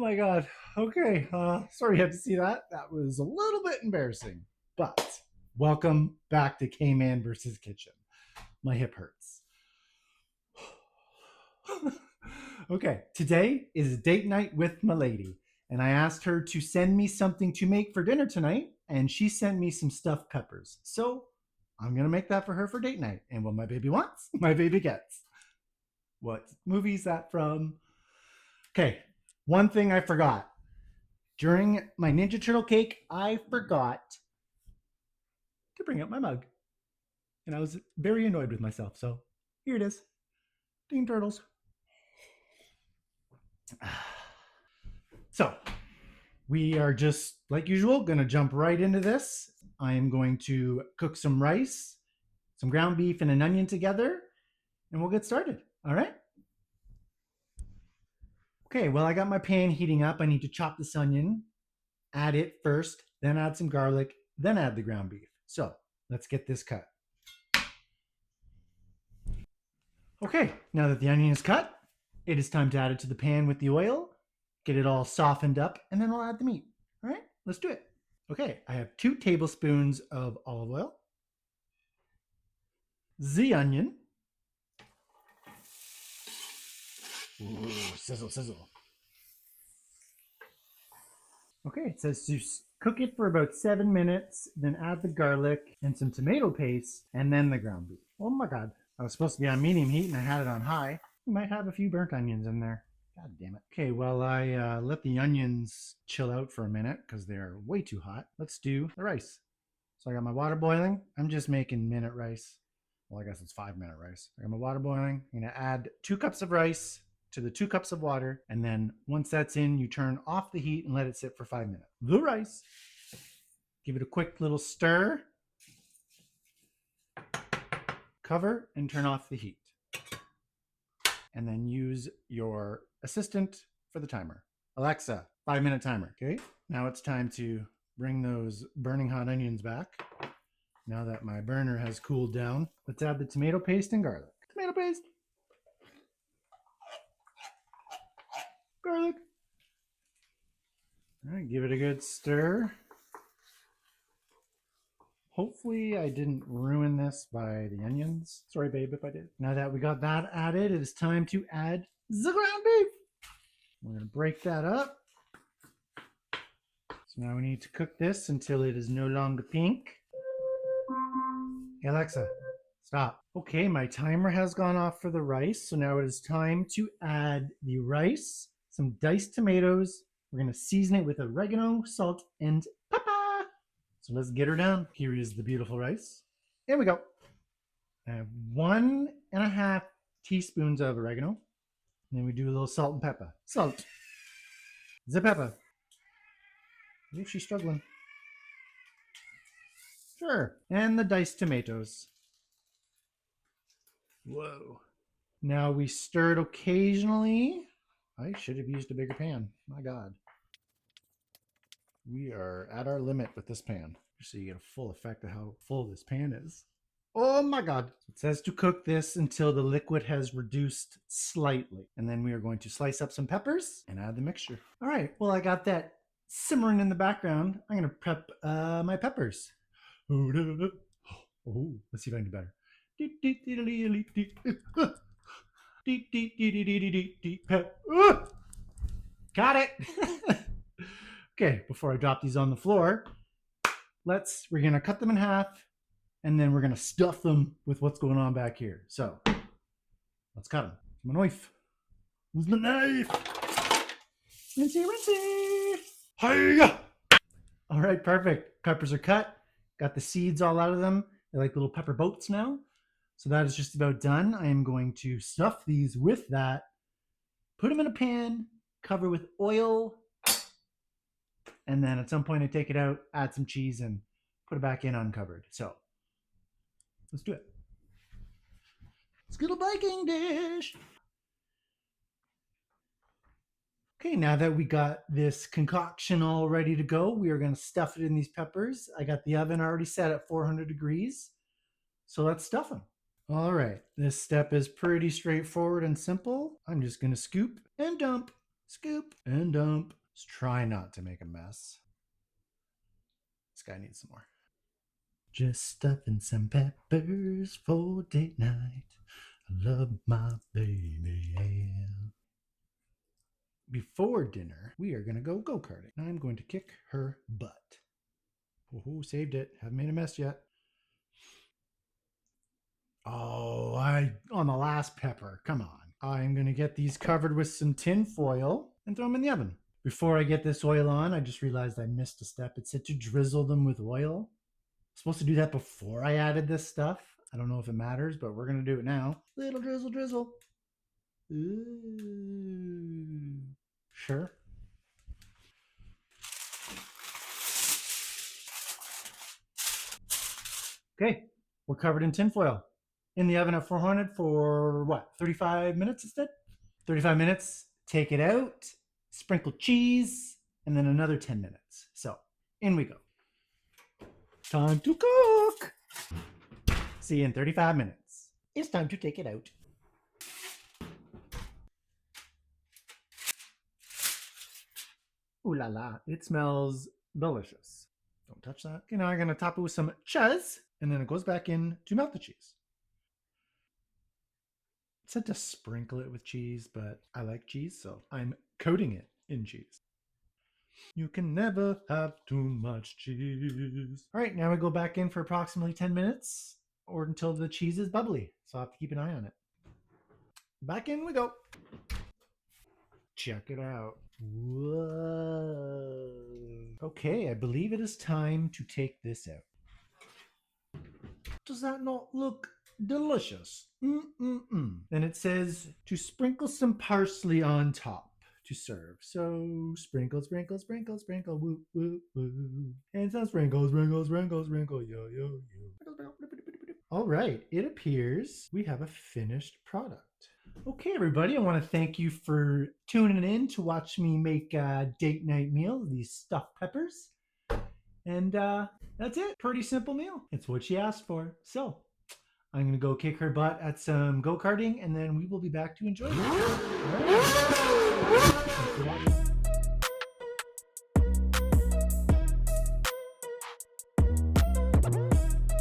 my God. Okay. Sorry you had to see that. That was a little bit embarrassing. But welcome back to K-Man versus Kitchen. My hip hurts. Okay. Today is date night with my lady. And I asked her to send me something to make for dinner tonight. And she sent me some stuffed peppers. So I'm going to make that for her for date night. And what my baby wants, my baby gets. What movie is that from? Okay. One thing I forgot. During my Ninja Turtle cake, I forgot to bring out my mug. And I was very annoyed with myself. So here it is. Team Turtles. So we are just, like usual, going to jump right into this. I am going to cook some rice, some ground beef, and an onion together, and we'll get started. All right? Okay, well, I got my pan heating up. I need to chop this onion, add it first, then add some garlic, then add the ground beef. So let's get this cut. Okay, now that the onion is cut, it is time to add it to the pan with the oil, get it all softened up, and then we'll add the meat. All right, let's do it. Okay, I have 2 tablespoons of olive oil, the onion. Ooh, sizzle, sizzle. Okay, it says to cook it for about 7 minutes, then add the garlic and some tomato paste, and then the ground beef. Oh my God, I was supposed to be on medium heat and I had it on high. We might have a few burnt onions in there. God damn it. Okay, well, I let the onions chill out for a minute because they're way too hot. Let's do the rice. So I got my water boiling. I'm just making minute rice. Well, I guess it's 5-minute rice. I got my water boiling. I'm going to add 2 cups of rice to the 2 cups of water. And then once that's in, you turn off the heat and let it sit for 5 minutes. The rice. Give it a quick little stir. Cover and turn off the heat. And then use your assistant for the timer. Alexa, 5-minute timer. Okay, now it's time to bring those burning hot onions back. Now that my burner has cooled down, let's add the tomato paste and garlic. Tomato paste. Garlic. All right, give it a good stir. Hopefully I didn't ruin this by the onions. Sorry, babe, if I did. Now that we got that added, it is time to add the ground beef. We're going to break that up. So now we need to cook this until it is no longer pink. Hey, Alexa, stop. Okay, my timer has gone off for the rice. So now it is time to add the rice, some diced tomatoes. We're going to season it with oregano, salt, and pepper. So let's get her down. Here is the beautiful rice. Here we go. I have 1.5 teaspoons of oregano. And then we do a little salt and pepper. Salt. The pepper. I think she's struggling. Sure. And the diced tomatoes. Whoa. Now we stir it occasionally. I should have used a bigger pan. My God. We are at our limit with this pan. So you get a full effect of how full this pan is. Oh my God. It says to cook this until the liquid has reduced slightly. And then we are going to slice up some peppers and add the mixture. All right. Well, I got that simmering in the background. I'm going to prep my peppers. Oh, let's see if I can do better. Got it. Okay, before I drop these on the floor, we're going to cut them in half and then we're going to stuff them with what's going on back here. So let's cut them. My knife. Where's my knife? Rinsey, rinsey. Hiya! All right, perfect. Peppers are cut. Got the seeds all out of them. They're like little pepper boats now. So that is just about done. I am going to stuff these with that, put them in a pan, cover with oil, and then at some point I take it out, add some cheese, and put it back in uncovered. So let's do it. Skittle baking dish. Okay, now that we got this concoction all ready to go, we are going to stuff it in these peppers. I got the oven already set at 400 degrees. So let's stuff them. All right, this step is pretty straightforward and simple. I'm just going to scoop and dump. Scoop and dump. Let's try not to make a mess. This guy needs some more. Just stuffing some peppers for date night. I love my baby. Yeah. Before dinner, we are going to go go-karting. I'm going to kick her butt. Oh, saved it. Haven't made a mess yet. Oh, on the last pepper. Come on. I'm going to get these covered with some tin foil and throw them in the oven. Before I get this oil on, I just realized I missed a step. It said to drizzle them with oil. I'm supposed to do that before I added this stuff. I don't know if it matters, but we're going to do it now. Little drizzle, drizzle. Ooh. Sure. Okay, we're covered in tinfoil. In the oven at 400 for what, 35 minutes instead? 35 minutes, take it out, sprinkle cheese, and then another 10 minutes. So, in we go. Time to cook! See you in 35 minutes. It's time to take it out. Ooh la la, it smells delicious. Don't touch that. Okay, now I'm gonna top it with some cheese, and then it goes back in to melt the cheese. It said to sprinkle it with cheese, but I like cheese, so I'm coating it in cheese. You can never have too much cheese. All right, now we go back in for approximately 10 minutes or until the cheese is bubbly. So I'll have to keep an eye on it. Back in we go. Check it out. Whoa. Okay, I believe it is time to take this out. Does that not look delicious? Then it says to sprinkle some parsley on top to serve. So sprinkle, sprinkle, sprinkle, sprinkle, woo, woo, woo. And some sprinkle, sprinkle, sprinkle, sprinkle, yo, yo, yo. All right, it appears we have a finished product. Okay, everybody, I want to thank you for tuning in to watch me make a date night meal, these stuffed peppers. And that's it. Pretty simple meal. It's what she asked for. So I'm going to go kick her butt at some go-karting, and then we will be back to enjoy it. All right.